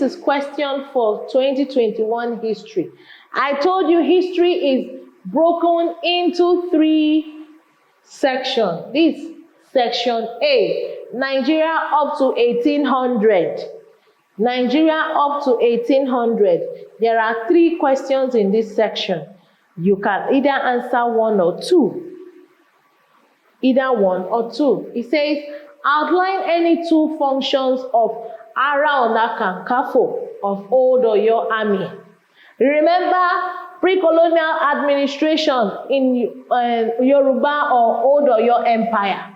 is question for 2021 history. I told you history is broken into 3 sections. This section A, Nigeria up to 1800. Nigeria up to 1800. There are 3 questions in this section. You can either answer 1 or 2. Either 1 or 2. It says, outline any 2 functions of Ara Ona Kakanfo of Old Oyo Army. Remember pre-colonial administration in Yoruba or Old Oyo Empire.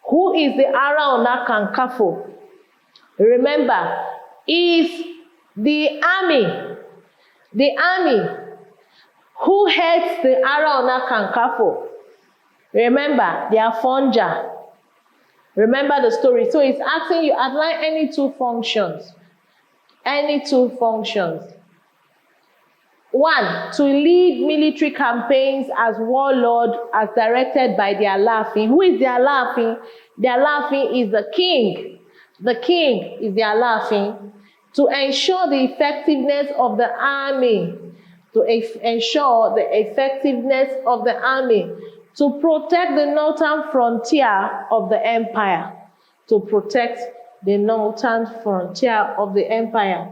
Who is the Ara Ona Kakanfo? Remember, is the army. The army. Who heads the Ara Ona Kakanfo? Remember, they are Fonja. Remember the story. So it's asking you outline any 2 functions. Any 2 functions. 1, to lead military campaigns as warlord as directed by the Alaafin. Who is the Alaafin? The Alaafin is the king. The king is the Alaafin. To ensure the effectiveness of the army. To ensure the effectiveness of the army. To protect the northern frontier of the empire. To protect the northern frontier of the empire.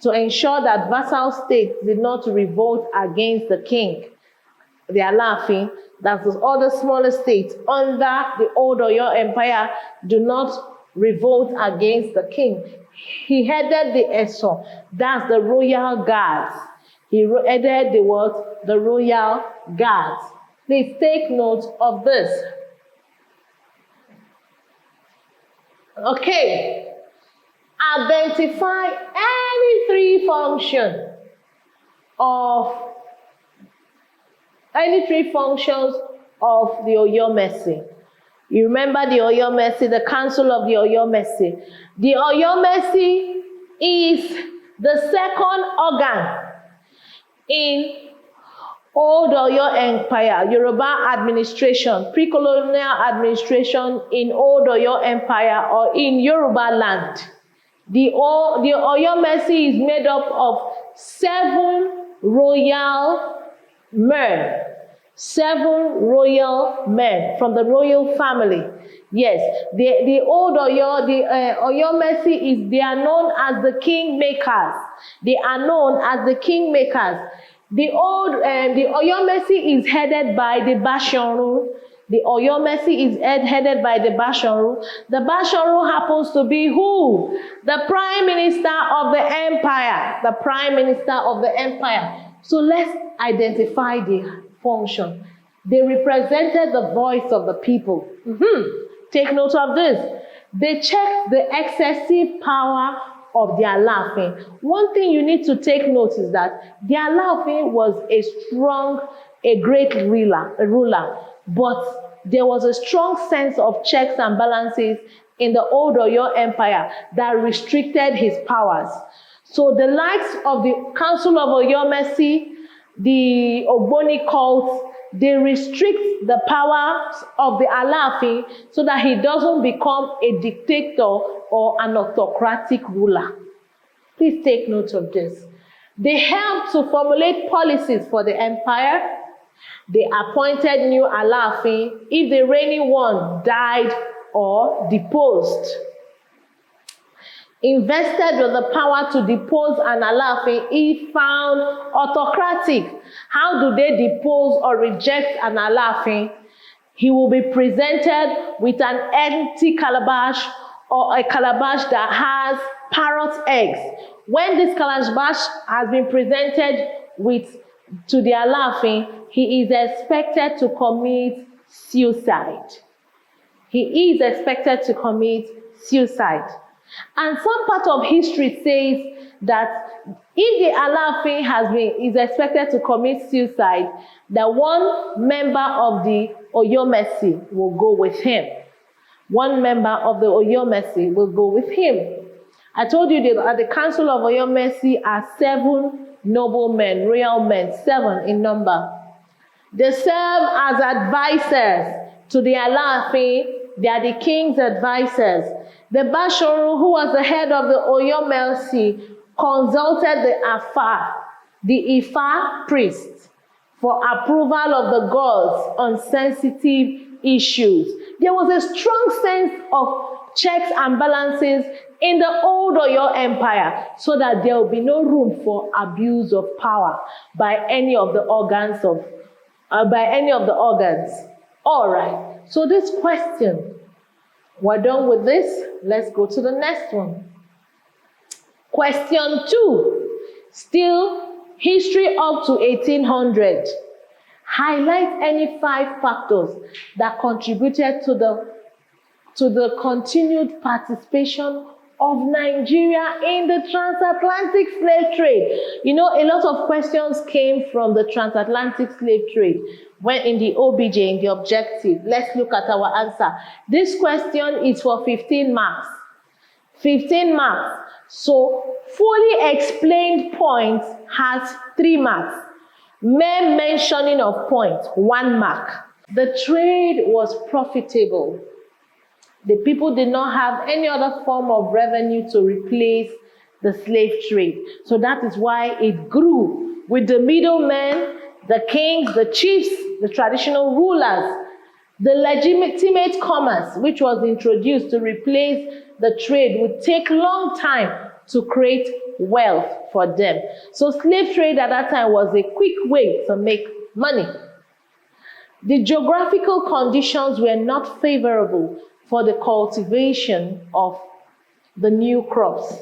To ensure that vassal states did not revolt against the king. They are laughing that the other smaller states under the old Oyo Empire do not revolt against the king. He headed the ESO, that's the royal guards. He headed the what? The royal guards. Please take note of this. Okay. Identify any 3 functions of the Oyomesi. You remember the Oyomesi, the council of the Oyomesi. The Oyomesi is the second organ in Old Oyo Empire, Yoruba administration, pre-colonial administration in Old Oyo Empire or in Yoruba land. The Oyomesi is made up of 7 royal men. 7 royal men from the royal family. Yes, the old Oyo, the Oyomesi they are known as the kingmakers. They are known as the kingmakers. The Oyomesi is headed by the Bashorun. The Oyomesi is headed by the Bashorun. The Bashorun happens to be who? The Prime Minister of the Empire. The Prime Minister of the Empire. So let's identify the function. They represented the voice of the people. Take note of this. They checked the excessive power of the Alaafin. One thing you need to take note is that the Alaafin was a great ruler, but there was a strong sense of checks and balances in the old Oyo Empire that restricted his powers. So the likes of the Council of Oyomesi, the Ogboni cult, they restrict the powers of the Alaafin so that he doesn't become a dictator or an autocratic ruler. Please take note of this. They helped to formulate policies for the empire. They appointed new Alaafin if the reigning one died or deposed. Invested with the power to depose an Alaafin if found autocratic. How do they depose or reject an Alaafin? He will be presented with an empty calabash or a calabash that has parrot eggs. When this calabash has been presented to the Alaafin, he is expected to commit suicide. He is expected to commit suicide. And some part of history says that if the Alaafin is expected to commit suicide, that one member of the Oyomesi will go with him. One member of the Oyomesi will go with him. I told you that at the Council of Oyomesi are 7 noblemen, royal men, 7 in number. They serve as advisors to the Alaafin. They are the king's advisors. The Bashorun, who was the head of the Oyomesi, consulted the Ifa priest, for approval of the gods on sensitive issues. There was a strong sense of checks and balances in the old Oyo Empire, so that there will be no room for abuse of power by any of the organs All right, so this question, we're done with this. Let's go to the next one. Question 2, still history up to 1800. Highlight any 5 factors that contributed to the continued participation of Nigeria in the transatlantic slave trade. You know, a lot of questions came from the transatlantic slave trade when in the OBJ, in the objective. Let's look at our answer. This question is for 15 marks. 15 marks. So, fully explained point has 3 marks. Mere mentioning of point, 1 mark. The trade was profitable. The people did not have any other form of revenue to replace the slave trade. So that is why it grew with the middlemen, the kings, the chiefs, the traditional rulers. The legitimate commerce, which was introduced to replace the trade, would take long time to create wealth for them. So slave trade at that time was a quick way to make money. The geographical conditions were not favorable for the cultivation of the new crops.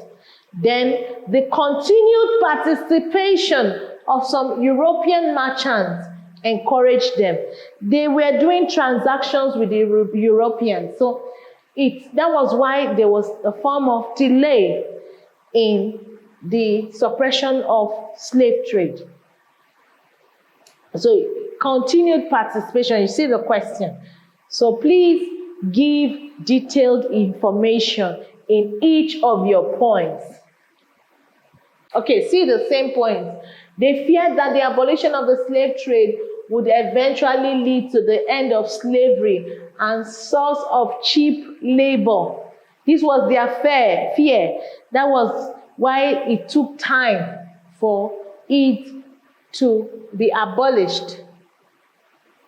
Then the continued participation of some European merchants encouraged them. They were doing transactions with the Europeans. So that was why there was a form of delay in the suppression of slave trade. So continued participation, you see the question. So please give detailed information in each of your points. Okay, see the same point. They feared that the abolition of the slave trade would eventually lead to the end of slavery and source of cheap labor. This was their fear. That was why it took time for it to be abolished.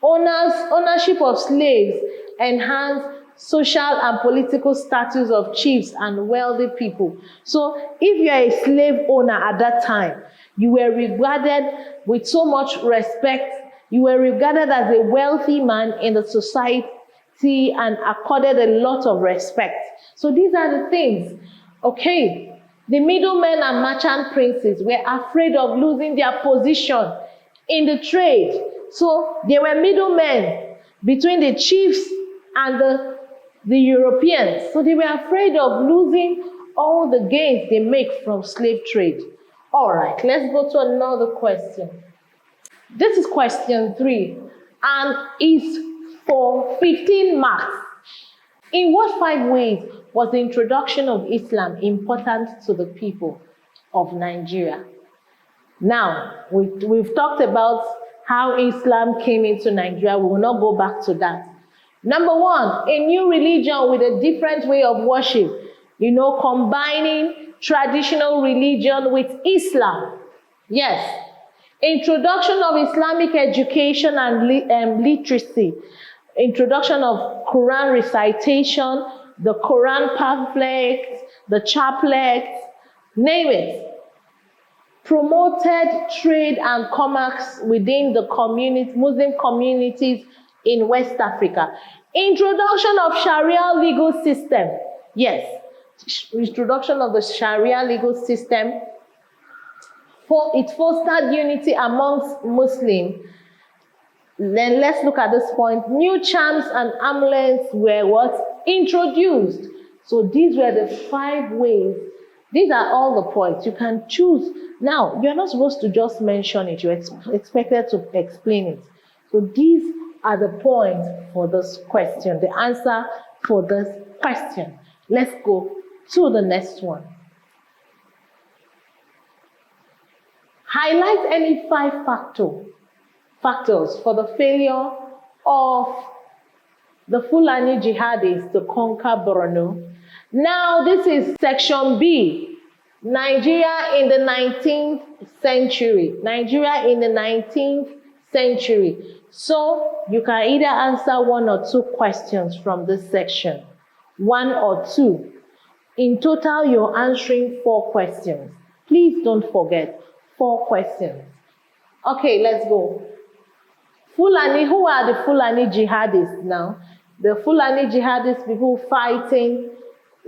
Ownership of slaves enhanced social and political status of chiefs and wealthy people. So if you are a slave owner at that time, you were regarded with so much respect. You were regarded as a wealthy man in the society and accorded a lot of respect. So these are the things. Okay, the middlemen and merchant princes were afraid of losing their position in the trade. So there were middlemen between the chiefs and the Europeans. So they were afraid of losing all the gains they make from slave trade. All right, let's go to another question. This is question 3 and is for 15 marks. In what 5 ways was the introduction of Islam important to the people of Nigeria? Now, we've talked about how Islam came into Nigeria. We will not go back to that. Number 1, a new religion with a different way of worship. You know, combining traditional religion with Islam. Yes. Introduction of Islamic education and literacy. Introduction of Quran recitation, the Quran pamphlets, the chaplets, name it. Promoted trade and commerce within the Muslim communities in West Africa. Introduction of Sharia legal system. Yes, introduction of the Sharia legal system. It fostered unity amongst Muslims. Then let's look at this point. New charms and amulets were what? Introduced. So these were the 5 ways. These are all the points. You can choose. Now, you're not supposed to just mention it. You're expected to explain it. So these are the points for this question, the answer for this question. Let's go to the next one. Highlight any 5 factors for the failure of the Fulani jihadists to conquer Borno. Now, this is section B. Nigeria in the 19th century. Nigeria in the 19th century. So you can either answer one or two questions from this section. One or two. In total, you're answering 4 questions. Please don't forget, 4 questions. Okay, let's go. Fulani, who are the Fulani jihadists now? The Fulani jihadists, people fighting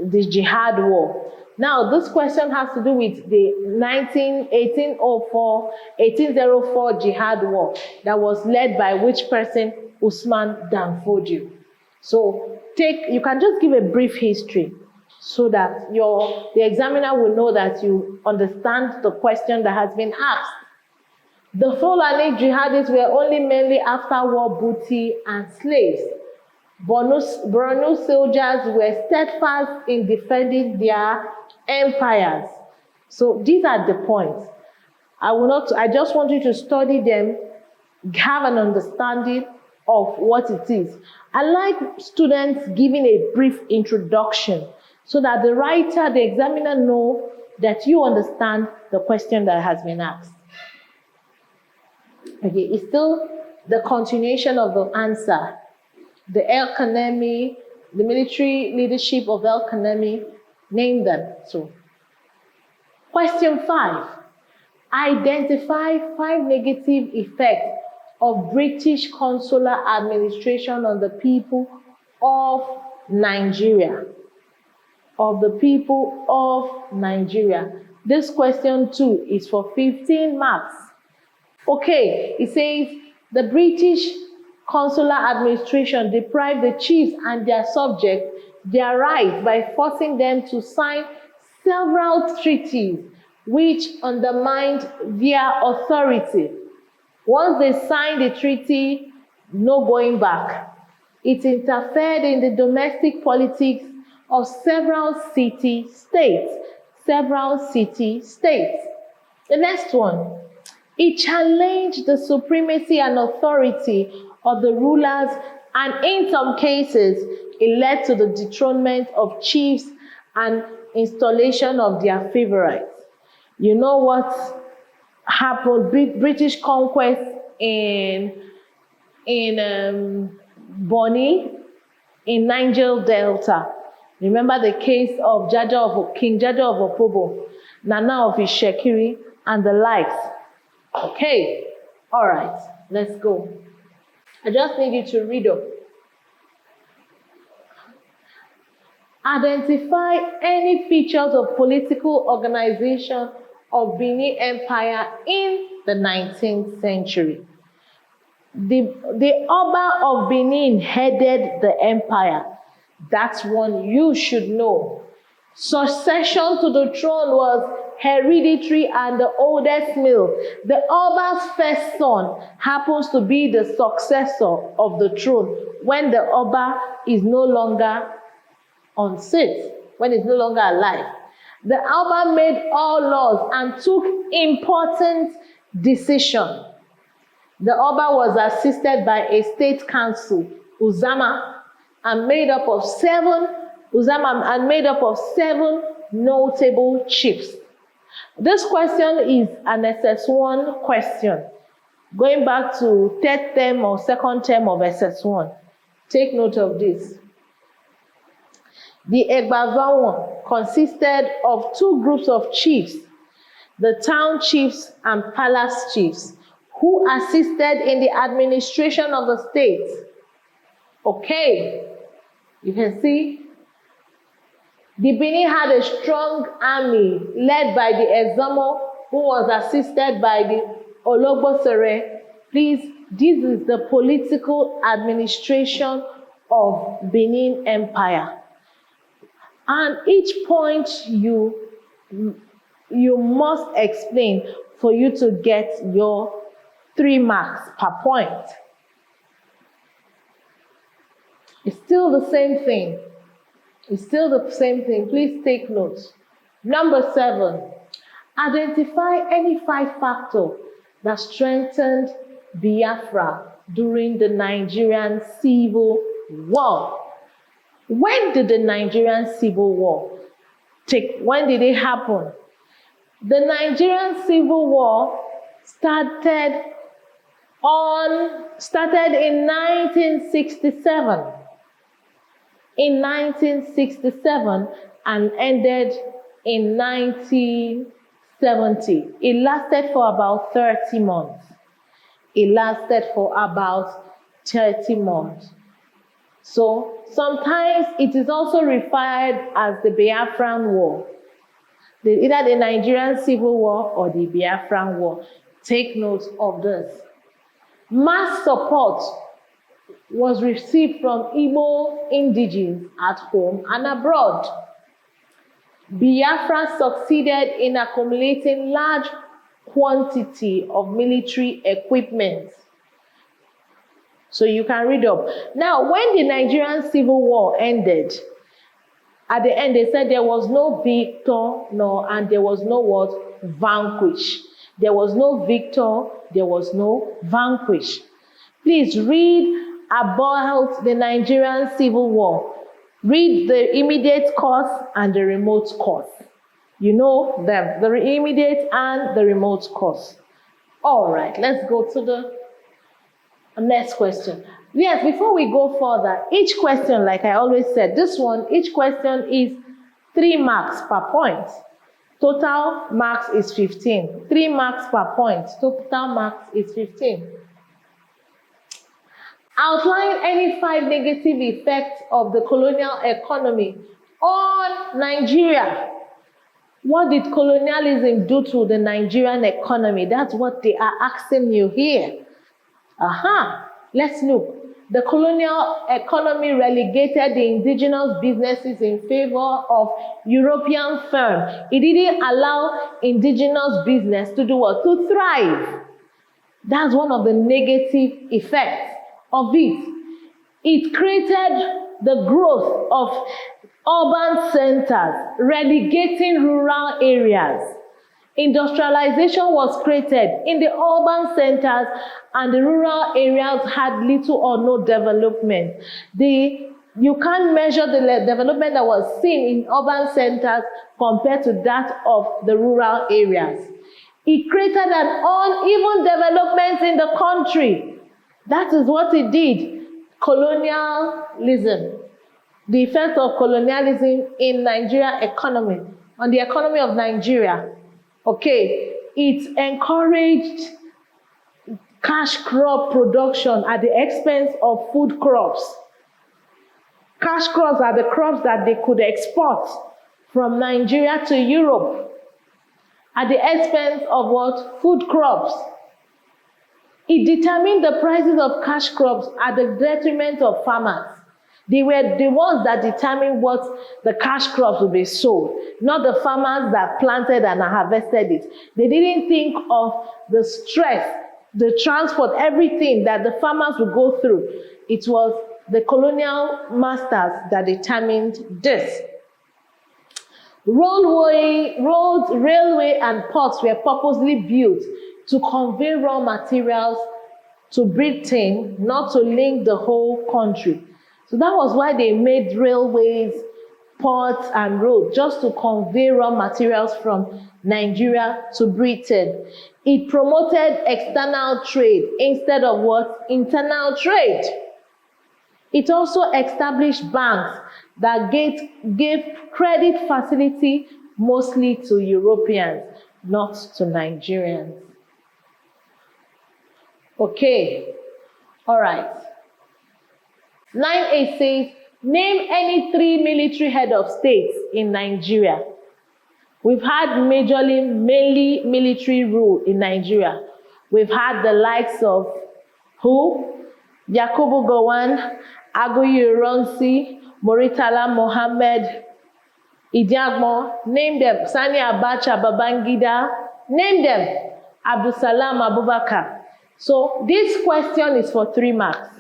the jihad war. Now, this question has to do with the 1804 jihad war that was led by which person? Usman Dan Fodio. So, you can just give a brief history so that the examiner will know that you understand the question that has been asked. The Fulani jihadists were only mainly after-war booty and slaves. Borno soldiers were steadfast in defending their empires. So these are the points. I just want you to study them, have an understanding of what it is. I like students giving a brief introduction so that the writer, the examiner know that you understand the question that has been asked. Okay, it's still the continuation of the answer. The El Kanemi, the military leadership of El Kanemi, name them. So, question 5. Identify 5 negative effects of British consular administration on the people of Nigeria. Of the people of Nigeria. This question too is for 15 marks. Okay, it says the British consular administration deprived the chiefs and their subjects their rights by forcing them to sign several treaties which undermined their authority. Once they signed the treaty, no going back. It interfered in the domestic politics of several city-states. The next one. It challenged the supremacy and authority of the rulers, and in some cases, it led to the dethronement of chiefs and installation of their favorites. You know what happened? British conquest in Bonny, in Niger Delta. Remember the case of King Jaja of Opobo, Nana of Ishekiri, and the likes. Okay, all right, let's go. I just need you to read up. Identify any features of political organization of Benin Empire in the 19th century. The Oba of Benin headed the empire. That's one you should know. Succession to the throne was hereditary and the oldest male. The Oba's first son happens to be the successor of the throne when the Oba is no longer on seat, when he's no longer alive. The Oba made all laws and took important decisions. The Oba was assisted by a state council, Uzama, and made up of 7 notable chiefs. This question is an SS1 question, going back to 3rd term or 2nd term of SS1. Take note of this. The Egbavan consisted of 2 groups of chiefs, the town chiefs and palace chiefs, who assisted in the administration of the state. Okay, you can see the Benin had a strong army led by the Ezamo, who was assisted by the Ologbosere. Please, this is the political administration of Benin Empire. And each point you must explain for you to get your 3 marks per point. It's still the same thing. It's still the same thing. Please take notes. Number 7, identify any 5 factors that strengthened Biafra during the Nigerian Civil War. When did the Nigerian Civil War when did it happen? The Nigerian Civil War started in 1967. In 1967 and ended in 1970. It lasted for about 30 months. It lasted for about 30 months. So sometimes it is also referred as the Biafran War. Either the Nigerian Civil War or the Biafran War. Take note of this. Mass support was received from Igbo indigenes at home and abroad. Biafra succeeded in accumulating large quantity of military equipment. So you can read up. Now, when the Nigerian Civil War ended, at the end they said there was no victor, and there was no what? Vanquish. There was no victor, there was no vanquish. Please read about the Nigerian Civil War. Read the immediate cause and the remote cause. You know them, the immediate and the remote cause. All right, let's go to the next question. Yes, before we go further, each question, like I always said, each question is 3 marks per point. Total marks is 15. 3 marks per point. Total marks is 15. Outline any 5 negative effects of the colonial economy on Nigeria. What did colonialism do to the Nigerian economy? That's what they are asking you here. Let's look. The colonial economy relegated the indigenous businesses in favor of European firms. It didn't allow indigenous business to do what? To thrive. That's one of the negative effects of it. It created the growth of urban centers, relegating rural areas. Industrialization was created in the urban centers, and the rural areas had little or no development. You can't measure the development that was seen in urban centers compared to that of the rural areas. It created an uneven development in the country. That is what it did. Colonialism. The effect of colonialism in Nigeria economy, on the economy of Nigeria. Okay, it encouraged cash crop production at the expense of food crops. Cash crops are the crops that they could export from Nigeria to Europe at the expense of what? Food crops. It determined the prices of cash crops at the detriment of farmers. They were the ones that determined what the cash crops would be sold, not the farmers that planted and harvested it. They didn't think of the stress, the transport, everything that the farmers would go through. It was the colonial masters that determined this. Roads, railway, and ports were purposely built to convey raw materials to Britain, not to link the whole country. So that was why they made railways, ports, and roads, just to convey raw materials from Nigeria to Britain. It promoted external trade instead of what? Internal trade. It also established banks that gave credit facility mostly to Europeans, not to Nigerians. Okay, all right. 9A says, name any 3 military head of states in Nigeria. We've had mainly military rule in Nigeria. We've had the likes of who? Yakubu Gowon, Aguiyi Ironsi, Muritala Mohammed, Idiagmo, name them. Sani Abacha, Babangida, name them. Abdusalam Abubakar. So this question is for 3 marks.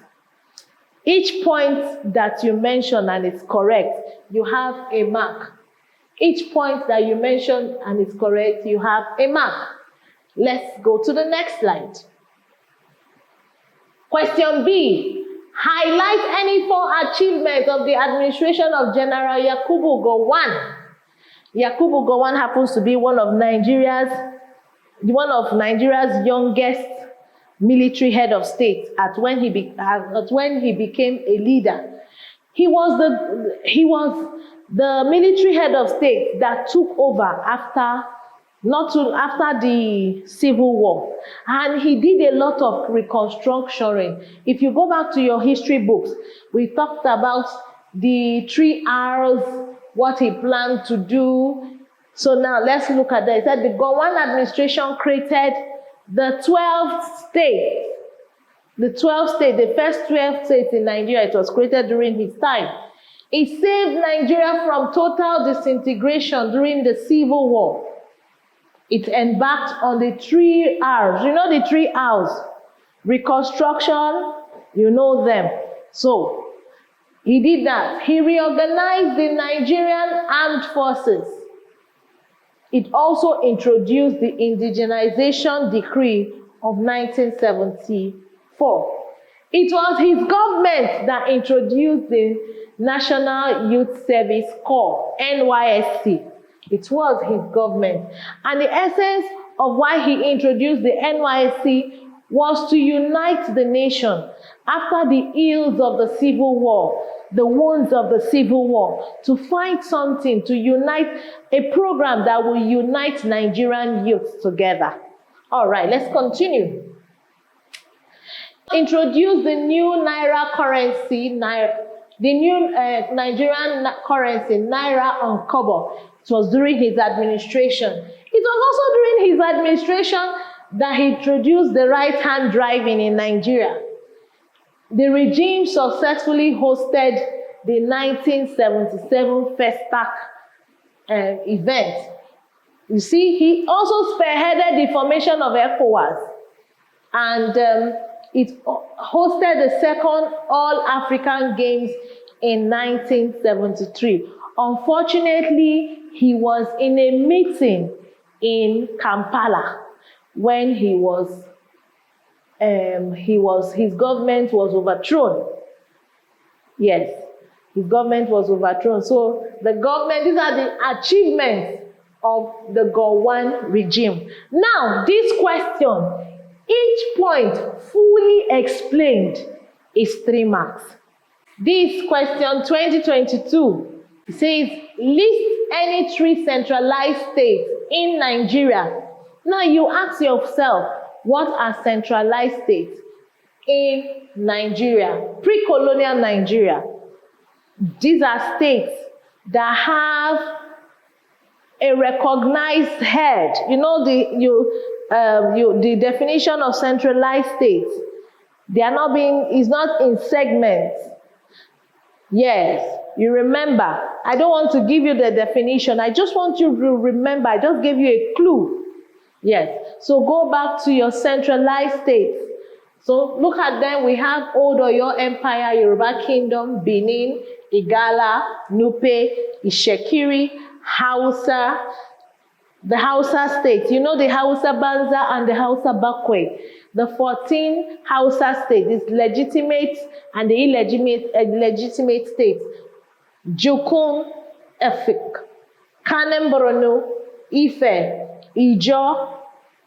Each point that you mention and it's correct, you have a mark. Each point that you mention and it's correct, you have a mark. Let's go to the next slide. Question B. Highlight any 4 achievements of the administration of General Yakubu Gowon. Yakubu Gowon happens to be one of Nigeria's youngest military head of state when he became a leader. He was the military head of state that took over after the Civil War, and he did a lot of reconstructing. If you go back to your history books, we talked about the 3 R's, what he planned to do. So now let's look at that. It said the Gowon administration created the 12th state. The first 12 states in Nigeria, it was created during his time. It saved Nigeria from total disintegration during the Civil War. It embarked on the 3 R's. You know the 3 R's? Reconstruction, you know them. So, he did that. He reorganized the Nigerian armed forces. It also introduced the Indigenization Decree of 1974. It was his government that introduced the National Youth Service Corps, NYSC. It was his government. And the essence of why he introduced the NYSC was to unite the nation after the ills of the Civil War, the wounds of the Civil War, to find something to unite, a program that will unite Nigerian youth together. All right, let's continue. Introduce the new Naira currency, the new Nigerian currency, Naira on Kobo. It was during his administration. It was also during his administration that he introduced the right-hand driving in Nigeria. The regime successfully hosted the 1977 Festac event. You see, he also spearheaded the formation of ECOWAS, and it hosted the second All-African Games in 1973. Unfortunately, he was in a meeting in Kampala when his government was overthrown. Yes, his government was overthrown. So the government, these are the achievements of the Gowon regime. Now, this question, each point fully explained, is 3 marks. This question 2022, it says, list any 3 centralized states in Nigeria. Now you ask yourself, what are centralized states in Nigeria, pre-colonial Nigeria? These are states that have a recognized head. You know the definition of centralized states. They are not is not in segments. Yes, you remember. I don't want to give you the definition. I just want you to remember. I just gave you a clue. Yes. So go back to your centralized states. So look at them. We have Old Oyo Empire, Yoruba Kingdom, Benin, Igala, Nupe, Ishekiri, Hausa, the Hausa states. You know the Hausa Banza and the Hausa Bakwe. The 14 Hausa states, legitimate and the illegitimate states. Jukun, Efik, Kanem Borno, Ife, Ijo,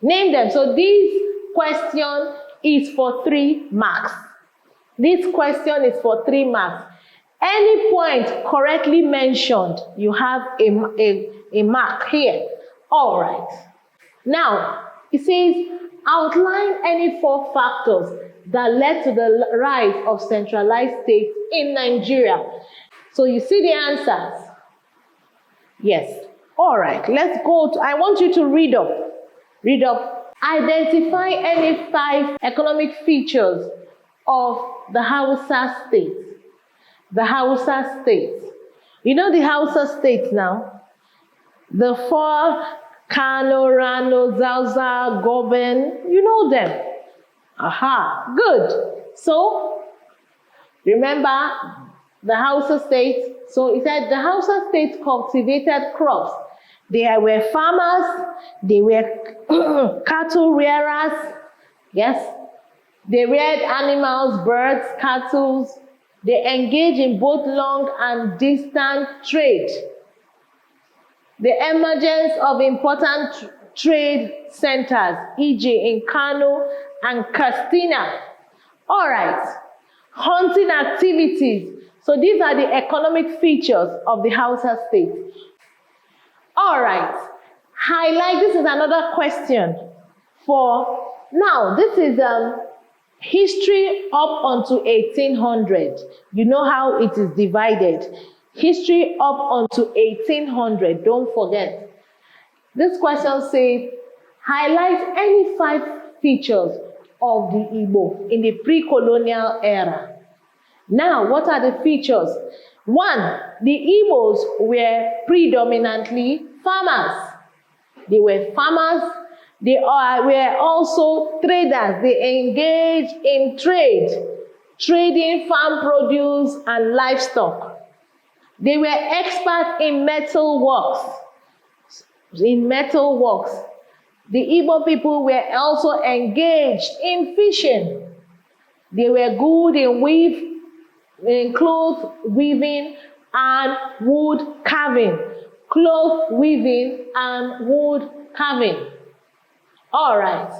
name them. So this question is for 3 marks. This question is for 3 marks. Any point correctly mentioned, you have a mark here. All right. Now, it says, outline any 4 factors that led to the rise of centralized states in Nigeria. So you see the answers. Yes. All right. Let's go to, I want you to read up. Read up. Identify any 5 economic features of the Hausa states. The Hausa states. You know the Hausa states now? The 4, Kano, Rano, Zauza, Goben, you know them. Aha, good. So, remember the Hausa states. So it said the Hausa states cultivated crops. They were farmers, they were cattle rearers, yes. They reared animals, birds, cattle. They engage in both long and distant trade. The emergence of important trade centers, e.g. in Kano and Katsina. All right, hunting activities. So these are the economic features of the Hausa state. All right, highlight, this is another question for, now this is history up unto 1800. You know how it is divided. History up unto 1800, don't forget. This question says, highlight any 5 features of the Igbo in the pre-colonial era. Now, what are the features? 1, the Igbos were predominantly farmers. They were farmers. They were also traders. They engaged in trade, trading farm produce and livestock. They were experts in metal works. The Igbo people were also engaged in fishing. They were good in cloth weaving and wood carving. Cloth weaving and wood carving. All right.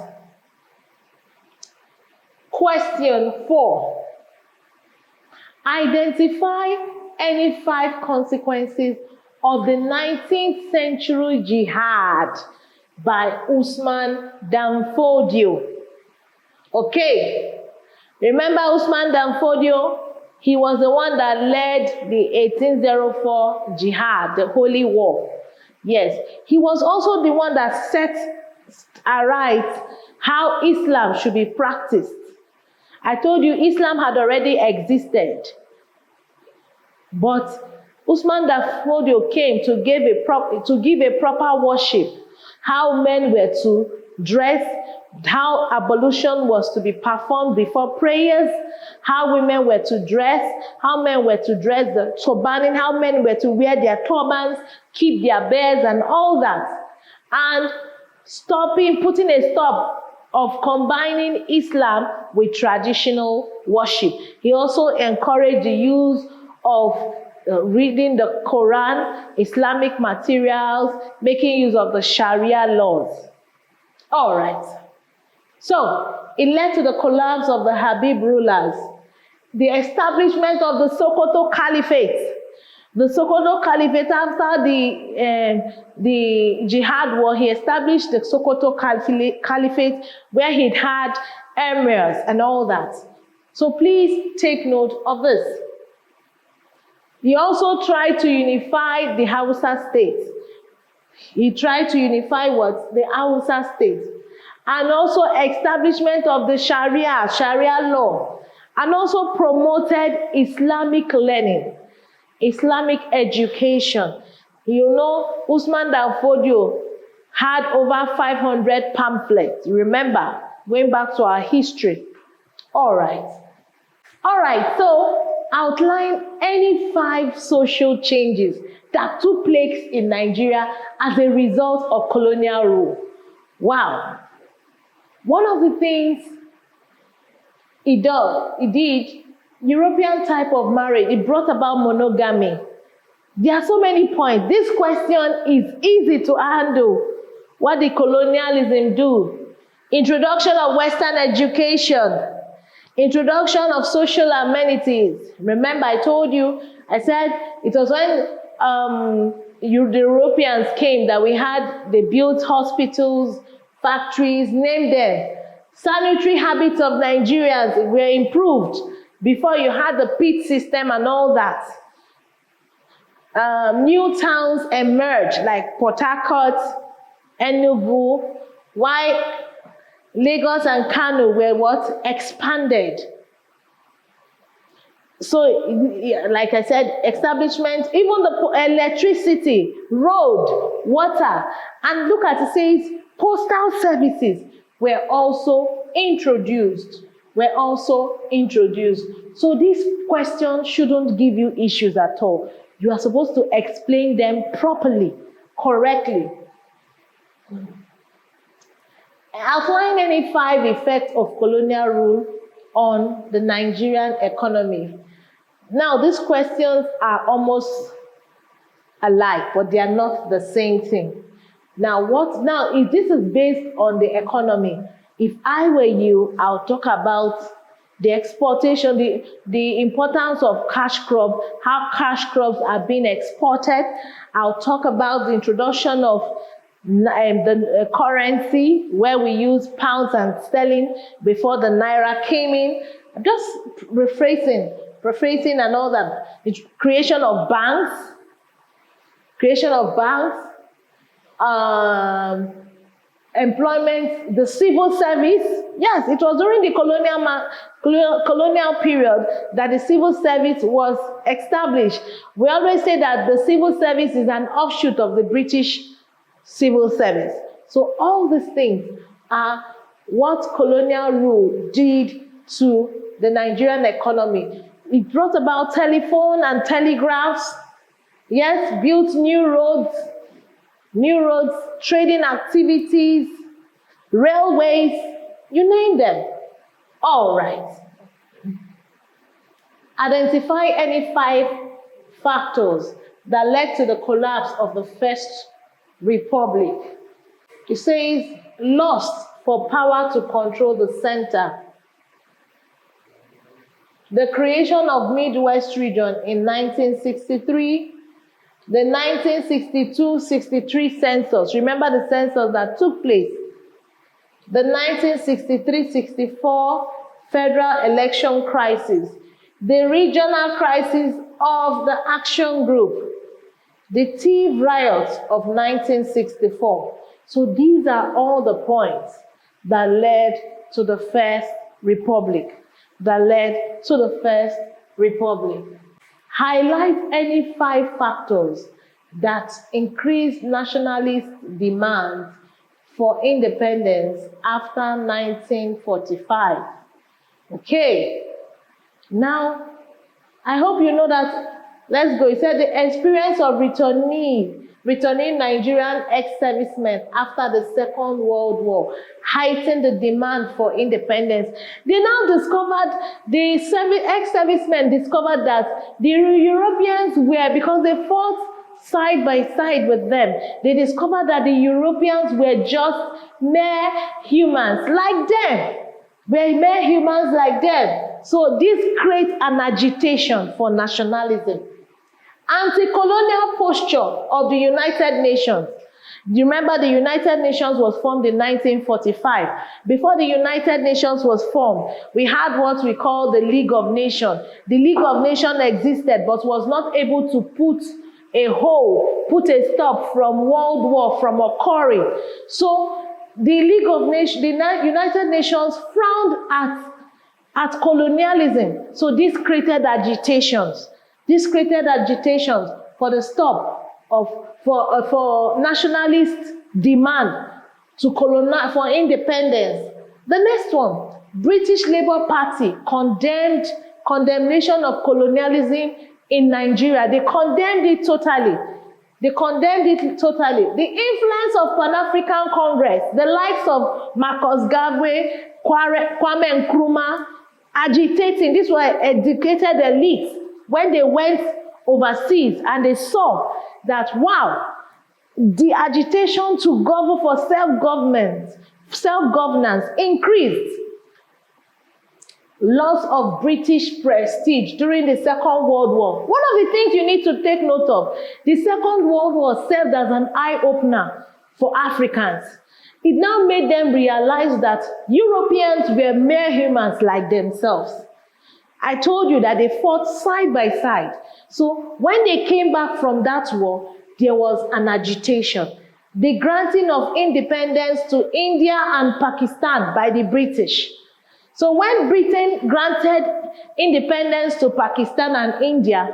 Question 4. Identify any 5 consequences of the 19th century jihad by Usman Dan Fodio. Okay. Remember Usman Dan Fodio? He was the one that led the 1804 jihad, the Holy War. Yes. He was also the one that set aright how Islam should be practiced. I told you Islam had already existed. But Usman Dan Fodio came to give a proper worship, how men were to dress, how ablution was to be performed before prayers, how women were to dress, how men were to dress the turbaning, how men were to wear their turbans, keep their beards and all that. And putting a stop of combining Islam with traditional worship. He also encouraged the use of reading the Quran, Islamic materials, making use of the Sharia laws. All right. So, it led to the collapse of the Habib rulers, the establishment of the Sokoto Caliphate. The Sokoto Caliphate, after the Jihad war, he established the Sokoto Caliphate where he'd had emirs and all that. So please take note of this. He also tried to unify the Hausa state. He tried to unify what? The Hausa state. And also establishment of the Sharia law. And also promoted Islamic learning, Islamic education. You know, Usman Dan Fodio had over 500 pamphlets. Remember, going back to our history. All right. All right, so outline any 5 social changes that took place in Nigeria as a result of colonial rule. Wow. One of the things it did, European type of marriage, it brought about monogamy. There are so many points. This question is easy to handle. What did colonialism do? Introduction of Western education. Introduction of social amenities. Remember, I told you, I said it was when the Europeans came that they built hospitals, factories, name them. Sanitary habits of Nigerians were improved before you had the pit system and all that. New towns emerged like Port Harcourt, Enugu, while Lagos and Kano were what? Expanded. So, like I said, establishment, even the electricity, road, water, and look at it, says postal services were also introduced. So this question shouldn't give you issues at all. You are supposed to explain them properly, correctly. Outline any 5 effects of colonial rule on the Nigerian economy. Now, these questions are almost alike, but they are not the same thing. Now, if this is based on the economy, if I were you, I'll talk about the exportation, the importance of cash crop, how cash crops are being exported. I'll talk about the introduction of the currency, where we use pounds and sterling before the naira came in. Just rephrasing and all that. The creation of banks, employment, the civil service. Yes, it was during the colonial period that the civil service was established. We always say that the civil service is an offshoot of the British civil service. So all these things are what colonial rule did to the Nigerian economy. It brought about telephone and telegraphs. Yes, built new roads, trading activities, railways, you name them. All right. Identify any 5 factors that led to the collapse of the First Republic. It says, lust for power to control the center. The creation of Midwest region in 1963, the 1962-63 census. Remember the census that took place. The 1963-64 federal election crisis. The regional crisis of the Action Group. The Tea riots of 1964. So these are all the points that led to the First Republic. Highlight any 5 factors that increased nationalist demands for independence after 1945. Okay, now I hope you know that. Let's go. It said the experience of returning Nigerian ex-servicemen after the Second World War heightened the demand for independence. They now discovered, the ex-servicemen discovered that the Europeans were, because they fought side by side with them, they discovered that the Europeans were just mere humans like them. So this creates an agitation for nationalism. Anti-colonial posture of the United Nations. You remember the United Nations was formed in 1945. Before the United Nations was formed, we had what we call the League of Nations. The League of Nations existed but was not able to put a stop from world war from occurring. So the League of Nations, the United Nations frowned at colonialism. So this created agitations. For the stop for nationalist demand for independence. The next one, British Labour Party condemnation of colonialism in Nigeria. They condemned it totally. The influence of Pan-African Congress, the likes of Marcus Garvey, Kwame Nkrumah, agitating. These were educated elites. When they went overseas and they saw that, wow, the agitation to govern for self-governance increased. Loss of British prestige during the Second World War. One of the things you need to take note of, the Second World War served as an eye-opener for Africans. It now made them realize that Europeans were mere humans like themselves. I told you that they fought side by side. So when they came back from that war, there was an agitation. The granting of independence to India and Pakistan by the British. So when Britain granted independence to Pakistan and India,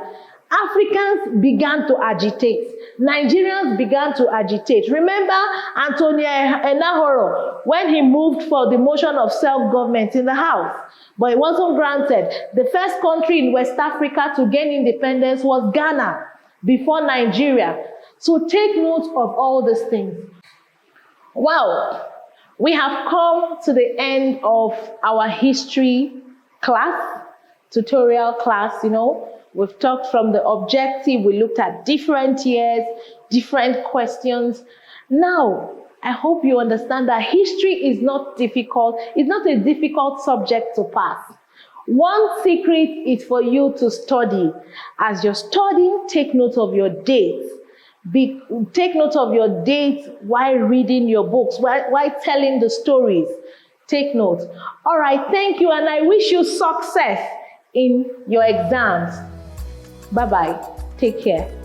Africans began to agitate. Nigerians began to agitate. Remember Antonio Enahoro, when he moved for the motion of self-government in the House, but it wasn't granted. The first country in West Africa to gain independence was Ghana before Nigeria. So take note of all these things. Wow, we have come to the end of our history class, tutorial class, We've talked from the objective. We looked at different years, different questions. Now, I hope you understand that history is not difficult. It's not a difficult subject to pass. One secret is for you to study. As you're studying, take note of your dates. Take note of your dates while reading your books, while telling the stories. Take note. All right, thank you, and I wish you success in your exams. Bye-bye. Take care.